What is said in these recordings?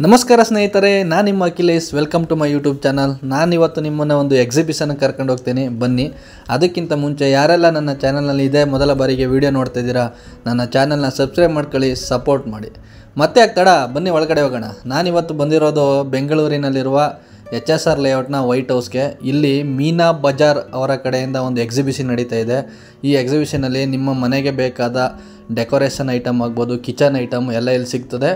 ನಮಸ್ಕಾರ ಸ್ನೇಹಿತರೆ, ನಾನು ನಿಮ್ಮ Akhilesh. Welcome to my YouTube channel. ನಾನಿವತ್ತು ನಿಮ್ಮನ್ನು ಒಂದು ಎಕ್ಸಿಬಿಷನ್ಗೆ ಕರ್ಕೊಂಡು ಹೋಗ್ತೀನಿ, ಬನ್ನಿ. ಅದಕ್ಕಿಂತ ಮುಂಚೆ ಯಾರೆಲ್ಲ ನನ್ನ ಚಾನಲ್ನಲ್ಲಿ ಇದೇ ಮೊದಲ ಬಾರಿಗೆ ವೀಡಿಯೋ ನೋಡ್ತಾ ಇದ್ದೀರಾ, ನನ್ನ ಚಾನಲ್ನ ಸಬ್ಸ್ಕ್ರೈಬ್ ಮಾಡ್ಕೊಳ್ಳಿ, ಸಪೋರ್ಟ್ ಮಾಡಿ. ಮತ್ತೆ ಆಗ್ತಡ, ಬನ್ನಿ ಒಳಗಡೆ ಹೋಗೋಣ. ನಾನಿವತ್ತು ಬಂದಿರೋದು ಬೆಂಗಳೂರಿನಲ್ಲಿರುವ HSR ಲೇಔಟ್ನ ವೈಟ್ ಹೌಸ್ಗೆ. ಇಲ್ಲಿ ಮೀನಾ ಬಜಾರ್ ಅವರ ಕಡೆಯಿಂದ ಒಂದು ಎಕ್ಸಿಬಿಷನ್ ನಡೀತಾ ಇದೆ. ಈ ಎಕ್ಸಿಬಿಷನಲ್ಲಿ ನಿಮ್ಮ ಮನೆಗೆ ಬೇಕಾದ ಡೆಕೋರೇಷನ್ ಐಟಮ್ ಆಗ್ಬೋದು, ಕಿಚನ್ ಐಟಮ್ ಎಲ್ಲ ಇಲ್ಲಿ ಸಿಗ್ತದೆ.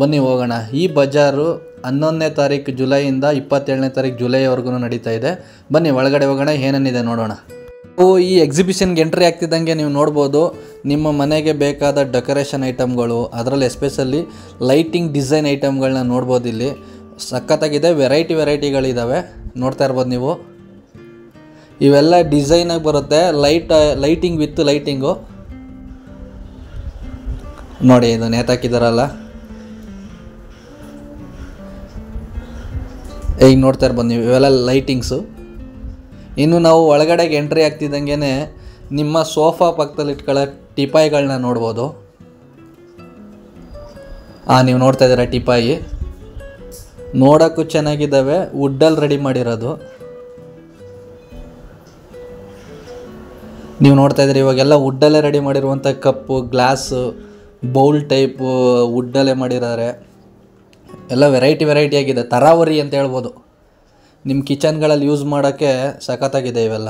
ಬನ್ನಿ ಹೋಗೋಣ. ಈ ಬಜಾರು 11ನೇ ತಾರೀಕು ಜುಲೈಯಿಂದ 27ನೇ ತಾರೀಕು ಜುಲೈವರೆಗೂ ನಡೀತಾ ಇದೆ. ಬನ್ನಿ ಒಳಗಡೆ ಹೋಗೋಣ, ಏನೇನಿದೆ ನೋಡೋಣ. ಈ ಎಕ್ಸಿಬಿಷನ್ಗೆ ಎಂಟ್ರಿ ಆಗ್ತಿದ್ದಂಗೆ ನೀವು ನೋಡ್ಬೋದು, ನಿಮ್ಮ ಮನೆಗೆ ಬೇಕಾದ ಡೆಕೋರೇಷನ್ ಐಟಮ್ಗಳು, ಅದರಲ್ಲಿ ಎಸ್ಪೆಷಲಿ ಲೈಟಿಂಗ್ ಡಿಸೈನ್ ಐಟಮ್ಗಳನ್ನ ನೋಡ್ಬೋದು. ಇಲ್ಲಿ ಸಖತ್ತಾಗಿದೆ, ವೆರೈಟಿಗಳಿದ್ದಾವೆ, ನೋಡ್ತಾ ಇರ್ಬೋದು ನೀವು. ಇವೆಲ್ಲ ಡಿಸೈನಾಗಿ ಬರುತ್ತೆ, ಲೈಟಿಂಗ್ ವಿತ್ ಲೈಟಿಂಗು ನೋಡಿ. ಇದು ನೇತಾಕಿದಾರಲ್ಲ, ಈಗ ನೋಡ್ತಾ ಇರ್ಬೋದು ನೀವು, ಇವೆಲ್ಲ ಲೈಟಿಂಗ್ಸು. ಇನ್ನು ನಾವು ಒಳಗಡೆಗೆ ಎಂಟ್ರಿ ಆಗ್ತಿದ್ದಂಗೆ ನಿಮ್ಮ ಸೋಫಾ ಪಕ್ಕದಲ್ಲಿ ಇಟ್ಕೊಳ್ಳೋ ಟಿಪಾಯಿಗಳನ್ನ ನೋಡ್ಬೋದು. ನೀವು ನೋಡ್ತಾ ಇದ್ದೀರಾ ಟಿಪಾಯಿ, ನೋಡೋಕ್ಕೂ ಚೆನ್ನಾಗಿದ್ದಾವೆ, ವುಡ್ಡಲ್ಲಿ ರೆಡಿ ಮಾಡಿರೋದು. ನೀವು ನೋಡ್ತಾ ಇದ್ದೀರಿ, ಇವಾಗೆಲ್ಲ ವುಡ್ಡಲ್ಲೇ ರೆಡಿ ಮಾಡಿರುವಂಥ ಕಪ್ಪು, ಗ್ಲಾಸು, ಬೌಲ್ ಟೈಪು ವುಡ್ಡಲ್ಲೇ ಮಾಡಿದ್ದಾರೆ. ಎಲ್ಲ ವೆರೈಟಿ ಆಗಿದೆ, ತರಾವರಿ ಅಂತ ಹೇಳ್ಬೋದು. ನಿಮ್ಮ ಕಿಚನ್ಗಳಲ್ಲಿ ಯೂಸ್ ಮಾಡೋಕ್ಕೆ ಸಖತ್ತಾಗಿದೆ ಇವೆಲ್ಲ.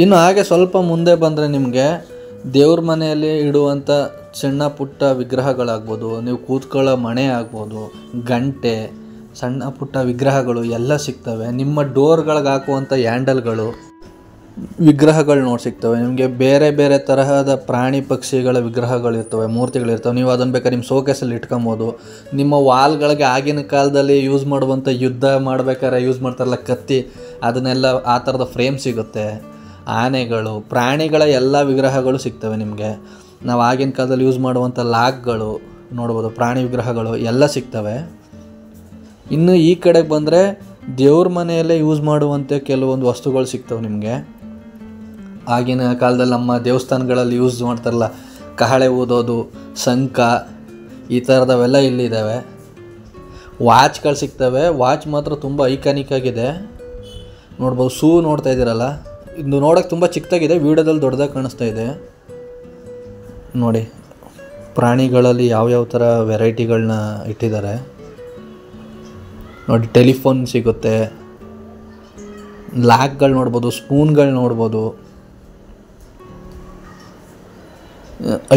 ಇನ್ನು ಹಾಗೆ ಸ್ವಲ್ಪ ಮುಂದೆ ಬಂದರೆ ನಿಮಗೆ ದೇವ್ರ ಮನೆಯಲ್ಲಿ ಇಡುವಂಥ ಸಣ್ಣ ಪುಟ್ಟ ವಿಗ್ರಹಗಳಾಗ್ಬೋದು, ನೀವು ಕೂತ್ಕೊಳ್ಳೋ ಮಣೆ ಆಗ್ಬೋದು, ಗಂಟೆ, ಸಣ್ಣ ಪುಟ್ಟ ವಿಗ್ರಹಗಳು ಎಲ್ಲ ಸಿಗ್ತವೆ. ನಿಮ್ಮ ಡೋರ್ಗಳಿಗೆ ಹಾಕುವಂಥ ಹ್ಯಾಂಡಲ್ಗಳು, ವಿಗ್ರಹಗಳು ಸಿಗ್ತವೆ ನಿಮಗೆ. ಬೇರೆ ತರಹದ ಪ್ರಾಣಿ ಪಕ್ಷಿಗಳ ವಿಗ್ರಹಗಳಿರ್ತವೆ, ಮೂರ್ತಿಗಳಿರ್ತವೆ. ನೀವು ಅದನ್ನು ಬೇಕಾದ್ರೆ ನಿಮ್ಮ ಶೋಕೇಸಲ್ಲಿ ಇಟ್ಕೊಬೋದು. ನಿಮ್ಮ ವಾಲ್ಗಳಿಗೆ ಆಗಿನ ಕಾಲದಲ್ಲಿ ಯೂಸ್ ಮಾಡುವಂಥ ಯುದ್ಧ ಮಾಡ್ಬೇಕಾದ್ರೆ ಯೂಸ್ ಮಾಡ್ತಾರಲ್ಲ ಕತ್ತಿ, ಅದನ್ನೆಲ್ಲ ಆ ಥರದ ಫ್ರೇಮ್ ಸಿಗುತ್ತೆ. ಆನೆಗಳು, ಪ್ರಾಣಿಗಳ ಎಲ್ಲ ವಿಗ್ರಹಗಳು ಸಿಗ್ತವೆ ನಿಮಗೆ. ನಾವು ಆಗಿನ ಕಾಲದಲ್ಲಿ ಯೂಸ್ ಮಾಡುವಂಥ ಲಾಕ್ಗಳು ನೋಡ್ಬೋದು, ಪ್ರಾಣಿ ವಿಗ್ರಹಗಳು ಎಲ್ಲ ಸಿಗ್ತವೆ. ಇನ್ನು ಈ ಕಡೆಗೆ ಬಂದರೆ ದೇವ್ರ ಮನೆಯಲ್ಲೇ ಯೂಸ್ ಮಾಡುವಂಥ ಕೆಲವೊಂದು ವಸ್ತುಗಳು ಸಿಗ್ತವೆ ನಿಮಗೆ. ಆಗಿನ ಕಾಲದಲ್ಲಿ ನಮ್ಮ ದೇವಸ್ಥಾನಗಳಲ್ಲಿ ಯೂಸ್ ಮಾಡ್ತಾರಲ್ಲ, ಕಹಳೆ ಊದೋದು, ಶಂಖ, ಈ ಥರದವೆಲ್ಲ ಇಲ್ಲಿದ್ದಾವೆ. ವಾಚ್ಗಳು ಸಿಗ್ತವೆ, ವಾಚ್ ಮಾತ್ರ ತುಂಬ ಐಕಾನಿಕ್ ಆಗಿದೆ, ನೋಡ್ಬೋದು. ಶೂ ನೋಡ್ತಾ ಇದ್ದೀರಲ್ಲ, ಇದು ನೋಡೋಕ್ಕೆ ತುಂಬ ಚಿಕ್ಕದಾಗಿದೆ, ವೀಡಿಯೋದಲ್ಲಿ ದೊಡ್ಡದಾಗಿ ಕಾಣಿಸ್ತಾ ಇದೆ ನೋಡಿ. ಪ್ರಾಣಿಗಳಲ್ಲಿ ಯಾವ್ಯಾವ ಥರ ವೆರೈಟಿಗಳನ್ನ ಇಟ್ಟಿದ್ದಾರೆ ನೋಡಿ. ಟೆಲಿಫೋನ್ ಸಿಗುತ್ತೆ, ಲಾಕ್ಗಳು ನೋಡ್ಬೋದು, ಸ್ಪೂನ್ಗಳು ನೋಡ್ಬೋದು,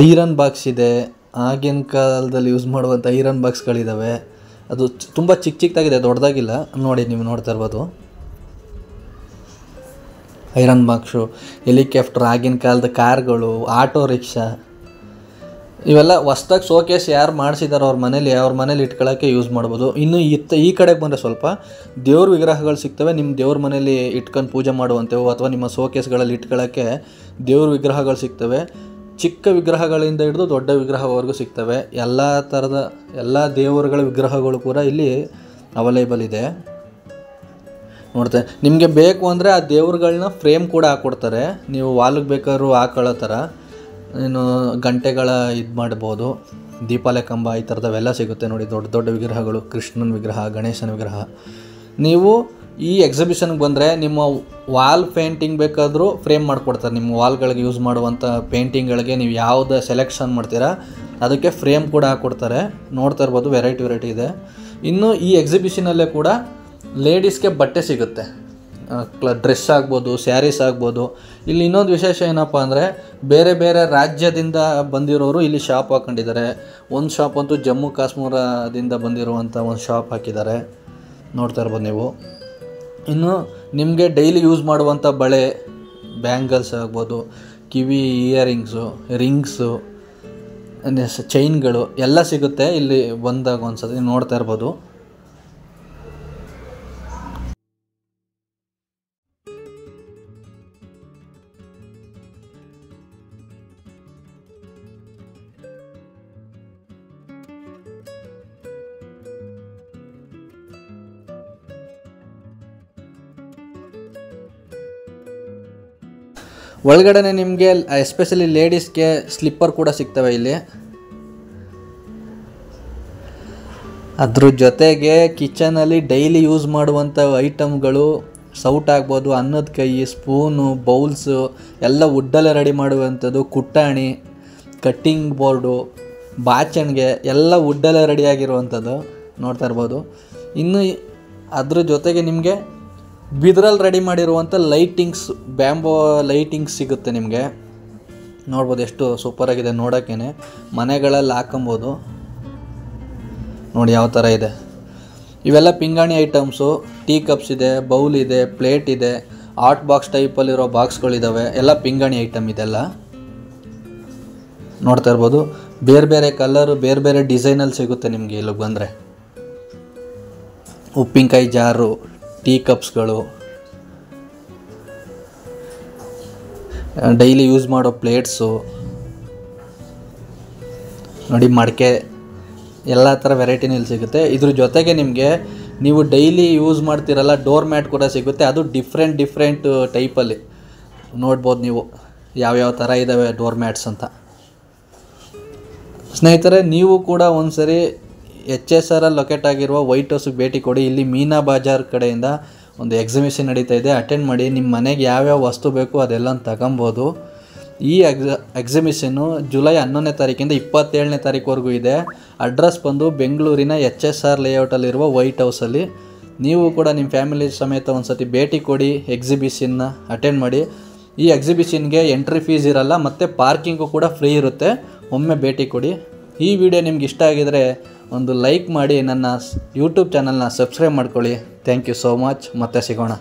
ಐರನ್ ಬಾಕ್ಸ್ ಇದೆ. ಆಗಿನ ಕಾಲದಲ್ಲಿ ಯೂಸ್ ಮಾಡುವಂಥ ಐರನ್ ಬಾಕ್ಸ್ಗಳಿದ್ದಾವೆ. ಅದು ತುಂಬ ಚಿಕ್ಕದಾಗಿದೆ, ದೊಡ್ಡದಾಗಿಲ್ಲ ನೋಡಿ. ನೀವು ನೋಡ್ತಾ ಇರ್ಬೋದು ಐರನ್ ಬಾಕ್ಸು, ಹೆಲಿಕಾಪ್ಟರ್, ಆಗಿನ ಕಾಲದ ಕಾರ್ಗಳು, ಆಟೋ ರಿಕ್ಷಾ, ಇವೆಲ್ಲ ಹೊಸ್ದಾಗಿ ಶೋಕೇಸ್ ಯಾರು ಮಾಡಿಸಿದಾರೋ ಅವ್ರ ಮನೇಲಿ ಇಟ್ಕೊಳ್ಳೋಕ್ಕೆ ಯೂಸ್ ಮಾಡ್ಬೋದು. ಇನ್ನು ಈ ಕಡೆಗೆ ಬಂದರೆ ಸ್ವಲ್ಪ ದೇವ್ರ ವಿಗ್ರಹಗಳು ಸಿಗ್ತವೆ. ನಿಮ್ಮ ದೇವ್ರ ಮನೇಲಿ ಇಟ್ಕೊಂಡು ಪೂಜೆ ಮಾಡುವಂಥವು ಅಥವಾ ನಿಮ್ಮ ಶೋಕೇಸ್ಗಳಲ್ಲಿ ಇಟ್ಕೊಳ್ಳೋಕ್ಕೆ ದೇವ್ರ ವಿಗ್ರಹಗಳು ಸಿಗ್ತವೆ. ಚಿಕ್ಕ ವಿಗ್ರಹಗಳಿಂದ ಹಿಡಿದು ದೊಡ್ಡ ವಿಗ್ರಹವರೆಗೂ ಸಿಗ್ತವೆ. ಎಲ್ಲ ಥರದ ಎಲ್ಲ ದೇವರುಗಳ ವಿಗ್ರಹಗಳು ಕೂಡ ಇಲ್ಲಿ ಅವೈಲೇಬಲ್ ಇದೆ. ನೋಡ್ತೆ, ನಿಮಗೆ ಬೇಕು ಅಂದರೆ ಆ ದೇವ್ರುಗಳನ್ನ ಫ್ರೇಮ್ ಕೂಡ ಹಾಕ್ಕೊಡ್ತಾರೆ. ನೀವು ವಾಲ್ಗೆ ಬೇಕಾದ್ರೂ ಹಾಕೊಳ್ಳೋ ಥರ. ಇನ್ನು ಗಂಟೆಗಳ ಇದು ಮಾಡ್ಬೋದು, ದೀಪಾಲೆ ಕಂಬ, ಈ ಥರದವೆಲ್ಲ ಸಿಗುತ್ತೆ ನೋಡಿ. ದೊಡ್ಡ ವಿಗ್ರಹಗಳು, ಕೃಷ್ಣನ ವಿಗ್ರಹ, ಗಣೇಶನ ವಿಗ್ರಹ. ನೀವು ಈ ಎಕ್ಸಿಬಿಷನ್ಗೆ ಬಂದರೆ ನಿಮ್ಮ ವಾಲ್ ಪೇಂಟಿಂಗ್ ಬೇಕಾದರೂ ಫ್ರೇಮ್ ಮಾಡಿಕೊಡ್ತಾರೆ. ನಿಮ್ಮ ವಾಲ್ಗಳಿಗೆ ಯೂಸ್ ಮಾಡುವಂಥ ಪೇಂಟಿಂಗ್ಗಳಿಗೆ ನೀವು ಯಾವ್ದು ಸೆಲೆಕ್ಷನ್ ಮಾಡ್ತೀರಾ ಅದಕ್ಕೆ ಫ್ರೇಮ್ ಕೂಡ ಹಾಕ್ಕೊಡ್ತಾರೆ. ನೋಡ್ತಾ ಇರ್ಬೋದು, ವೆರೈಟಿ ಇದೆ. ಇನ್ನು ಈ ಎಕ್ಸಿಬಿಷನಲ್ಲೇ ಕೂಡ ಲೇಡೀಸ್ಗೆ ಬಟ್ಟೆ ಸಿಗುತ್ತೆ, ಡ್ರೆಸ್ ಆಗ್ಬೋದು, ಸ್ಯಾರೀಸ್ ಆಗ್ಬೋದು. ಇಲ್ಲಿ ಇನ್ನೊಂದು ವಿಶೇಷ ಏನಪ್ಪ ಅಂದರೆ, ಬೇರೆ ರಾಜ್ಯದಿಂದ ಬಂದಿರೋರು ಇಲ್ಲಿ ಶಾಪ್ ಹಾಕೊಂಡಿದ್ದಾರೆ. ಒಂದು ಶಾಪ್ ಅಂತೂ ಜಮ್ಮು ಕಾಶ್ಮೀರದಿಂದ ಬಂದಿರುವಂಥ ಒಂದು ಶಾಪ್ ಹಾಕಿದ್ದಾರೆ, ನೋಡ್ತಾ ಇರ್ಬೋದು ನೀವು. ಇನ್ನು ನಿಮಗೆ ಡೈಲಿ ಯೂಸ್ ಮಾಡುವಂಥ ಬಳೆ, ಬ್ಯಾಂಗಲ್ಸ್ ಆಗ್ಬೋದು, ಕಿವಿ ಇಯರಿಂಗ್ಸು, ರಿಂಗ್ಸು, ಚೈನ್ಗಳು ಎಲ್ಲ ಸಿಗುತ್ತೆ ಇಲ್ಲಿ ಬಂದಾಗ. ಒಂದ್ಸತಿ ನೋಡ್ತಾ ಇರ್ಬೋದು. ಒಳಗಡೆ ನಿಮಗೆ ಎಸ್ಪೆಷಲಿ ಲೇಡೀಸ್ಗೆ ಸ್ಲಿಪ್ಪರ್ ಕೂಡ ಸಿಗ್ತವೆ ಇಲ್ಲಿ. ಅದ್ರ ಜೊತೆಗೆ ಕಿಚನಲ್ಲಿ ಡೈಲಿ ಯೂಸ್ ಮಾಡುವಂಥ ಐಟಮ್ಗಳು ಸೌಟ್ ಆಗ್ಬೋದು, ಅನ್ನದ ಕೈ, ಸ್ಪೂನು, ಬೌಲ್ಸು ಎಲ್ಲ ವುಡ್ಡಲ್ಲೇ ರೆಡಿ ಮಾಡುವಂಥದ್ದು, ಕುಟ್ಟಾಣಿ, ಕಟ್ಟಿಂಗ್ ಬೋರ್ಡು, ಬಾಚಣಿಗೆ ಎಲ್ಲ ವುಡ್ಡಲ್ಲೇ ರೆಡಿಯಾಗಿರುವಂಥದ್ದು ನೋಡ್ತಾ ಇರ್ಬೋದು. ಇನ್ನು ಅದ್ರ ಜೊತೆಗೆ ನಿಮಗೆ ಬಿದ್ರಲ್ಲಿ ರೆಡಿ ಮಾಡಿರುವಂಥ ಲೈಟಿಂಗ್ಸ್, ಬ್ಯಾಂಬೋ ಲೈಟಿಂಗ್ಸ್ ಸಿಗುತ್ತೆ ನಿಮಗೆ. ನೋಡ್ಬೋದು ಎಷ್ಟು ಸೂಪರಾಗಿದೆ ನೋಡೋಕ್ಕೇ. ಮನೆಗಳಲ್ಲಿ ಹಾಕೊಬೋದು ನೋಡಿ ಯಾವ ಥರ ಇದೆ. ಇವೆಲ್ಲ ಪಿಂಗಾಣಿ ಐಟಮ್ಸು, ಟೀ ಕಪ್ಸ್ ಇದೆ, ಬೌಲ್ ಇದೆ, ಪ್ಲೇಟ್ ಇದೆ, ಆರ್ಟ್ ಬಾಕ್ಸ್ ಟೈಪಲ್ಲಿರೋ ಬಾಕ್ಸ್ಗಳಿದ್ದಾವೆ. ಎಲ್ಲ ಪಿಂಗಾಣಿ ಐಟಮ್ ಇದೆಲ್ಲ ನೋಡ್ತಾ ಇರ್ಬೋದು. ಬೇರೆ ಬೇರೆ ಕಲರು, ಬೇರೆ ಬೇರೆ ಡಿಸೈನಲ್ಲಿ ಸಿಗುತ್ತೆ ನಿಮಗೆ ಇಲ್ಲಿಗೆ ಬಂದರೆ. ಉಪ್ಪಿನಕಾಯಿ ಜಾರು, ಟೀ ಕಪ್ಸ್ಗಳು, ಡೈಲಿ ಯೂಸ್ ಮಾಡೋ ಪ್ಲೇಟ್ಸು ನೋಡಿ, ಮಡಕೆ ಎಲ್ಲ ಥರ ವೆರೈಟಿನಲ್ಲಿ ಸಿಗುತ್ತೆ. ಇದ್ರ ಜೊತೆಗೆ ನಿಮಗೆ ನೀವು ಡೈಲಿ ಯೂಸ್ ಮಾಡ್ತಿರಲ್ಲ ಡೋರ್ ಮ್ಯಾಟ್ ಕೂಡ ಸಿಗುತ್ತೆ. ಅದು ಡಿಫ್ರೆಂಟ್ ಟೈಪಲ್ಲಿ ನೋಡ್ಬೋದು ನೀವು ಯಾವ್ಯಾವ ಥರ ಇದ್ದಾವೆ ಡೋರ್ ಮ್ಯಾಟ್ಸ್ ಅಂತ. ಸ್ನೇಹಿತರೆ, ನೀವು ಕೂಡ ಒಂದ್ಸರಿ HSR ಲೊಕೇಟ್ ಆಗಿರುವ ವೈಟ್ ಹೌಸ್ಗೆ ಭೇಟಿ ಕೊಡಿ. ಇಲ್ಲಿ ಮೀನಾ ಬಾಜಾರ್ ಕಡೆಯಿಂದ ಒಂದು ಎಕ್ಸಿಬಿಷನ್ ನಡೀತಾ ಇದೆ, ಅಟೆಂಡ್ ಮಾಡಿ. ನಿಮ್ಮ ಮನೆಗೆ ಯಾವ್ಯಾವ ವಸ್ತು ಬೇಕು ಅದೆಲ್ಲ ತಗೊಬೋದು. ಈ ಎಕ್ಸಿಬಿಷನ್ನು ಜುಲೈ 11ನೇ ತಾರೀಕಿಂದ 27ನೇ ತಾರೀಕುವರೆಗೂ ಇದೆ. ಅಡ್ರೆಸ್ ಬಂದು ಬೆಂಗಳೂರಿನ HSR ಲೇಔಟಲ್ಲಿರುವ ವೈಟ್ ಹೌಸಲ್ಲಿ. ನೀವು ಕೂಡ ನಿಮ್ಮ ಫ್ಯಾಮಿಲಿ ಸಮೇತ ಒಂದು ಸತಿ ಭೇಟಿ ಕೊಡಿ, ಎಕ್ಸಿಬಿಷನ್ನ ಅಟೆಂಡ್ ಮಾಡಿ. ಈ ಎಕ್ಸಿಬಿಷನ್ಗೆ ಎಂಟ್ರಿ ಫೀಸ್ ಇರಲ್ಲ ಮತ್ತು ಪಾರ್ಕಿಂಗು ಕೂಡ ಫ್ರೀ ಇರುತ್ತೆ. ಒಮ್ಮೆ ಭೇಟಿ ಕೊಡಿ. ಈ ವಿಡಿಯೋ ನಿಮ್ಗೆ ಇಷ್ಟ ಆಗಿದರೆ ಒಂದು ಲೈಕ್ ಮಾಡಿ, ನನ್ನ ಯೂಟ್ಯೂಬ್ ಚಾನಲ್ನ ಸಬ್ಸ್ಕ್ರೈಬ್ ಮಾಡ್ಕೊಳ್ಳಿ. Thank you so much. ಮತ್ತೆ ಸಿಗೋಣ.